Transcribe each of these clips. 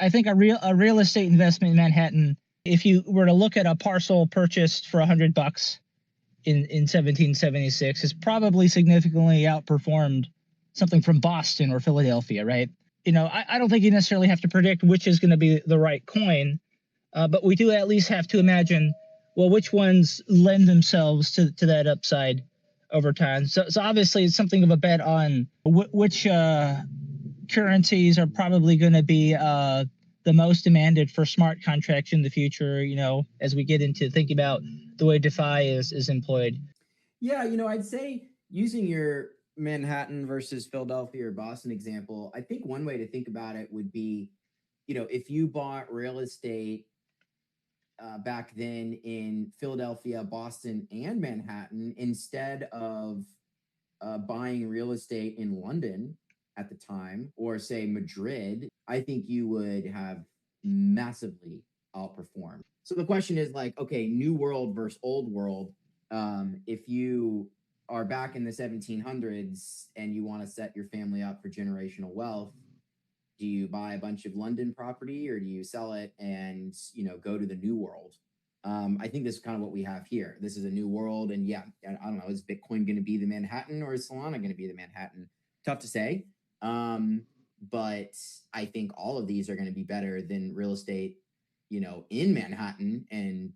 I think a real estate investment in Manhattan, if you were to look at a parcel purchased for $100 in 1776, has probably significantly outperformed something from Boston or Philadelphia, right? I don't think you necessarily have to predict which is going to be the right coin, but we do at least have to imagine, well, which ones lend themselves to that upside over time. So obviously it's something of a bet on which currencies are probably going to be the most demanded for smart contracts in the future, as we get into thinking about the way DeFi is employed. Yeah, I'd say using your Manhattan versus Philadelphia or Boston example, I think one way to think about it would be, if you bought real estate back then in Philadelphia, Boston, and Manhattan, instead of buying real estate in London at the time, or say Madrid, I think you would have massively outperformed. So the question is like, okay, new world versus old world. If you are back in the 1700s and you want to set your family up for generational wealth, do you buy a bunch of London property or do you sell it and go to the new world? I think this is kind of what we have here. This is a new world, and yeah, I don't know, is Bitcoin going to be the Manhattan or is Solana going to be the Manhattan? Tough to say, but I think all of these are going to be better than real estate, in Manhattan in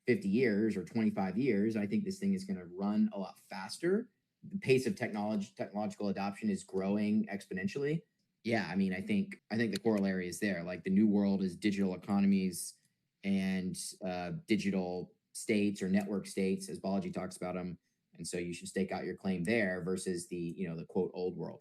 50 years or 25 years. I think this thing is going to run a lot faster. The pace of technological adoption is growing exponentially. Yeah, I mean, I think the corollary is there. Like the new world is digital economies and digital states or network states, as Balaji talks about them. And so you should stake out your claim there versus the quote old world.